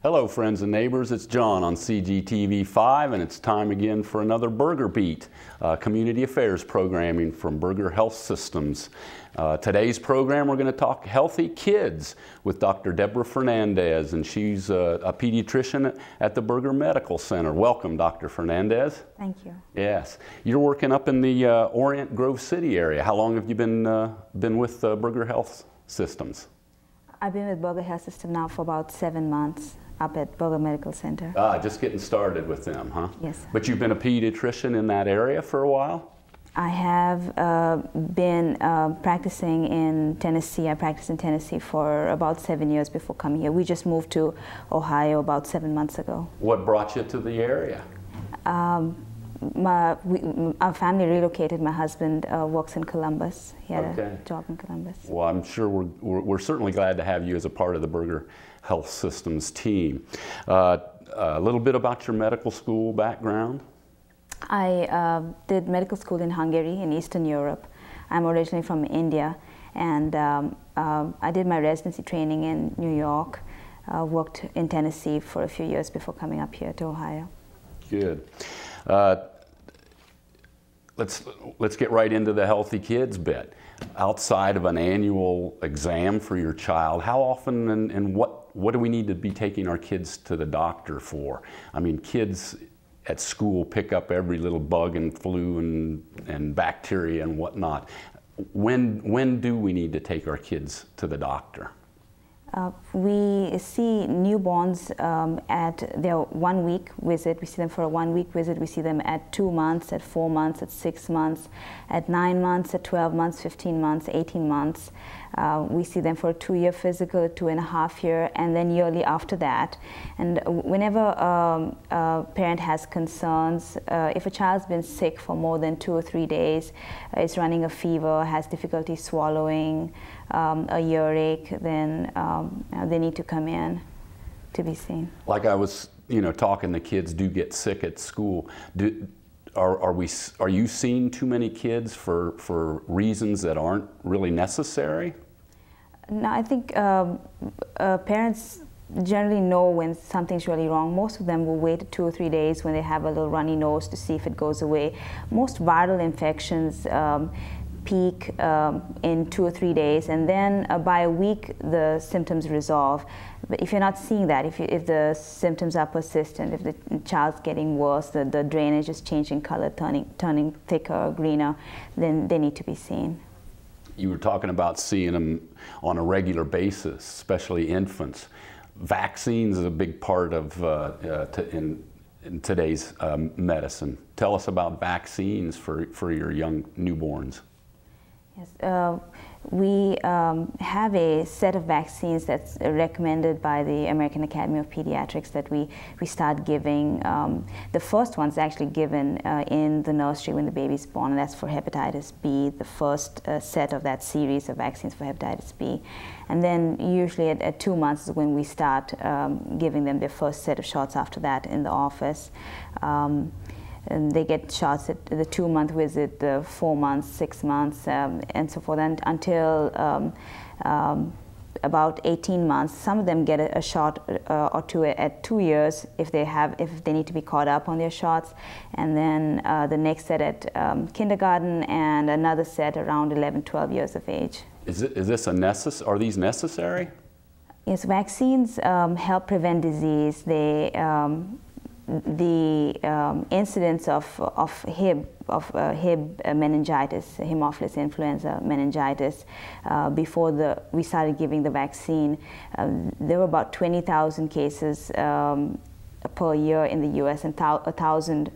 Hello friends and neighbors, it's John on CGTV5 and it's time again for another Berger Beat, community affairs programming from Berger Health Systems. Today's program we're going to talk healthy kids with Dr. Deborah Fernandez, and she's a pediatrician at the Berger Medical Center. Welcome, Dr. Fernandez. Thank you. Yes. You're working up in the Orient Grove City area. How long have you been with Berger Health Systems? I've been with Berger Health System now for about 7 months up at Berger Medical Center. Just getting started with them, huh? Yes. But you've been a pediatrician in that area for a while? I have been practicing in Tennessee. I practiced in Tennessee for about 7 years before coming here. We just moved to Ohio about 7 months ago. What brought you to the area? Our family relocated. My husband works in Columbus. He had a job in Columbus. Well, I'm sure we're certainly glad to have you as a part of the Berger Health Systems team. A little bit about your medical school background. I did medical school in Hungary, in Eastern Europe. I'm originally from India, and I did my residency training in New York, worked in Tennessee for a few years before coming up here to Ohio. Good. Let's get right into the healthy kids bit. Outside of an annual exam for your child, how often and what do we need to be taking our kids to the doctor for? I mean, kids at school pick up every little bug and flu and bacteria and whatnot. When do we need to take our kids to the doctor? We see newborns at their 1 week visit. We see them for a 1 week visit. We see them at 2 months, at 4 months, at 6 months, at 9 months, at 12 months, 15 months, 18 months. We see them for a 2-year physical, a 2.5 year, and then yearly after that. And whenever a parent has concerns, if a child's been sick for more than 2 or 3 days, is running a fever, has difficulty swallowing, a earache, then they need to come in to be seen. Like I was, talking, the kids do get sick at school. Are you seeing too many kids for reasons that aren't really necessary? No, I think parents generally know when something's really wrong. Most of them will wait 2 or 3 days when they have a little runny nose to see if it goes away. Most viral infections peak in 2 or 3 days, and then by a week the symptoms resolve. But if you're not seeing that, if the symptoms are persistent, if the child's getting worse, the drainage is changing color, turning thicker, greener, then they need to be seen. You were talking about seeing them on a regular basis, especially infants. Vaccines is a big part of in today's medicine. Tell us about vaccines for your young newborns. Yes, we have a set of vaccines that's recommended by the American Academy of Pediatrics that we start giving. The first one's actually given in the nursery when the baby's born, and that's for hepatitis B, the first set of that series of vaccines for hepatitis B. And then usually at 2 months is when we start giving them their first set of shots after that in the office. And they get shots at the 2-month visit, the 4 months, 6 months, and so forth, and until about 18 months. Some of them get a shot or two at 2 years if they need to be caught up on their shots, and then the next set at kindergarten, and another set around 11, 12 years of age. Are these necessary? Yes, vaccines help prevent disease. They the incidence of Hib meningitis, Haemophilus influenza meningitis, before we started giving the vaccine, there were about 20,000 cases per year in the U.S. and 1,000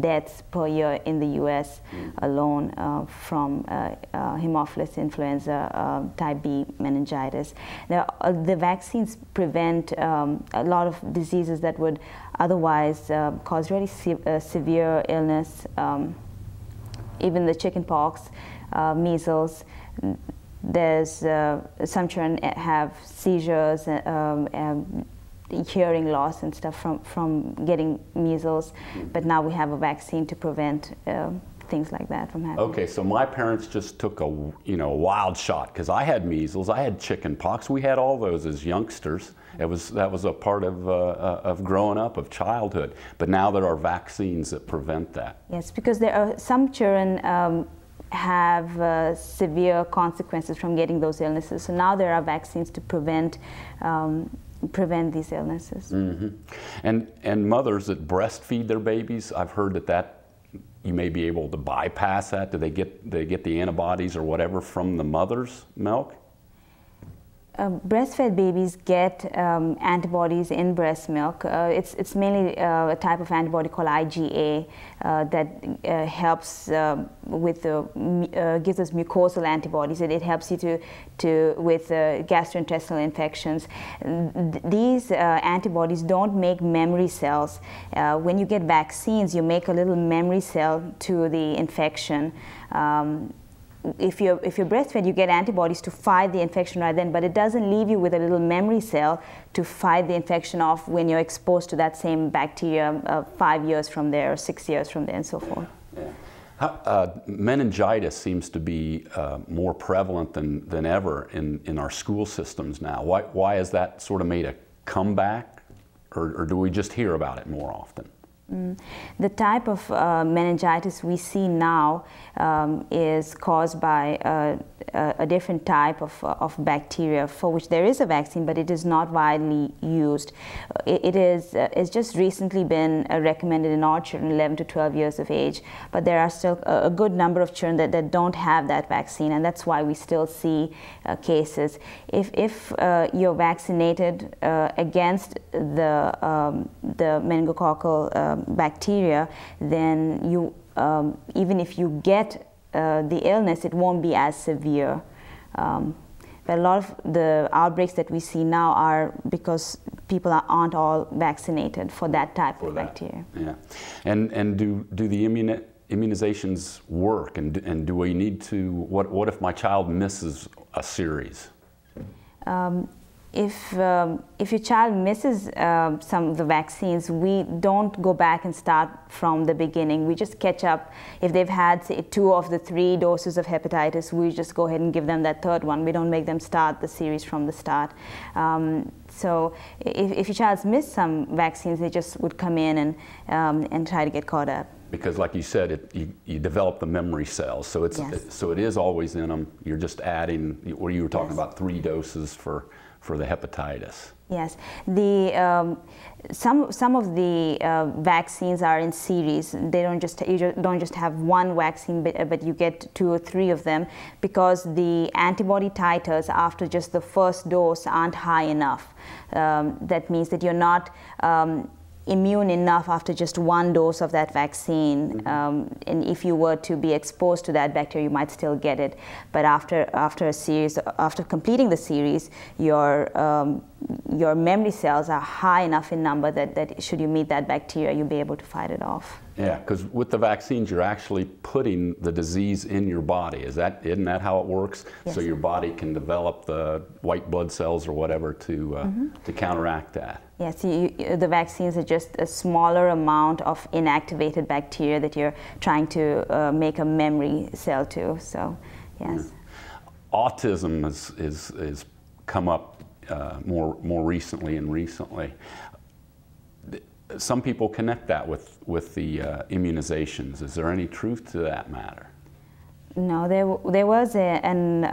deaths per year in the U.S. alone from Haemophilus influenza type B meningitis. Now, the vaccines prevent a lot of diseases that would otherwise cause really severe illness, even the chicken pox, measles. There's some children have seizures, hearing loss and stuff from getting measles, but now we have a vaccine to prevent things like that from happening. Okay, so my parents just took a wild shot, because I had measles, I had chicken pox, we had all those as youngsters. That was a part of growing up, of childhood. But now there are vaccines that prevent that. Yes, because there are some children have severe consequences from getting those illnesses. So now there are vaccines to prevent these illnesses. Mm-hmm. And mothers that breastfeed their babies, I've heard that you may be able to bypass that. Do they get the antibodies or whatever from the mother's milk? Breastfed babies get antibodies in breast milk. It's mainly a type of antibody called IgA that helps with gives us mucosal antibodies. It helps you with gastrointestinal infections. These antibodies don't make memory cells. When you get vaccines, you make a little memory cell to the infection. If you're breastfed, you get antibodies to fight the infection right then, but it doesn't leave you with a little memory cell to fight the infection off when you're exposed to that same bacteria 5 years from there, or 6 years from there, and so forth. Yeah. Meningitis seems to be more prevalent than ever in our school systems now. Why has that sort of made a comeback, or do we just hear about it more often? The type of meningitis we see now is caused by a different type of bacteria for which there is a vaccine, but it is not widely used. It's just recently been recommended in all children 11 to 12 years of age, but there are still a good number of children that don't have that vaccine, and that's why we still see cases. If you're vaccinated against the meningococcal bacteria, then you even if you get the illness, it won't be as severe. But a lot of the outbreaks that we see now are because people aren't all vaccinated for that type of bacteria. Yeah, and do the immunizations work? And do we need to? What if my child misses a series? If your child misses some of the vaccines, we don't go back and start from the beginning. We just catch up. If they've had, say, 2 of the 3 doses of hepatitis, we just go ahead and give them that 3rd one. We don't make them start the series from the start. So if your child's missed some vaccines, they just would come in and try to get caught up. Because, like you said, you develop the memory cells, so it is always in them. You're just adding. What you were talking about, 3 doses for the hepatitis. Yes, some of the vaccines are in series. They you don't just have one vaccine, but you get 2 or 3 of them, because the antibody titers after just the first dose aren't high enough. That means that you're not immune enough after just 1 dose of that vaccine, and if you were to be exposed to that bacteria, you might still get it. But after completing the series, your memory cells are high enough in number that should you meet that bacteria, you'll be able to fight it off. Yeah, because with the vaccines, you're actually putting the disease in your body. Isn't that how it works? Yes. So your body can develop the white blood cells or whatever to counteract that. Yes, the vaccines are just a smaller amount of inactivated bacteria that you're trying to make a memory cell to. So, yes. Yeah. Autism is come up more recently. Some people connect that with the immunizations. Is there any truth to that matter? No, there was an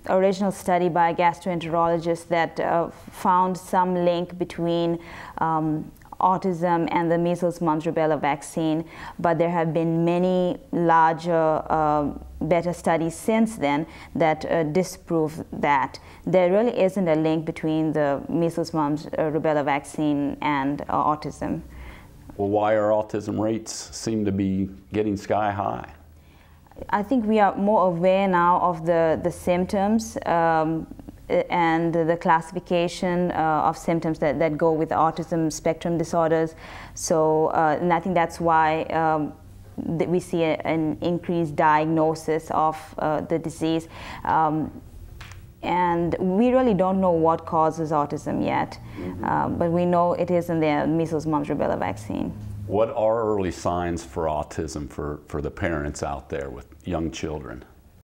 original study by a gastroenterologist that found some link between autism and the measles, mumps, rubella vaccine, but there have been many larger, better studies since then that disprove that. There really isn't a link between the measles, mumps, rubella vaccine and autism. Well, why are autism rates seem to be getting sky high? I think we are more aware now of the symptoms and the classification of symptoms that go with autism spectrum disorders. So, and I think that's why we see an increased diagnosis of the disease. And we really don't know what causes autism yet, but we know it is in the measles, mumps, rubella vaccine. What are early signs for autism for the parents out there with young children?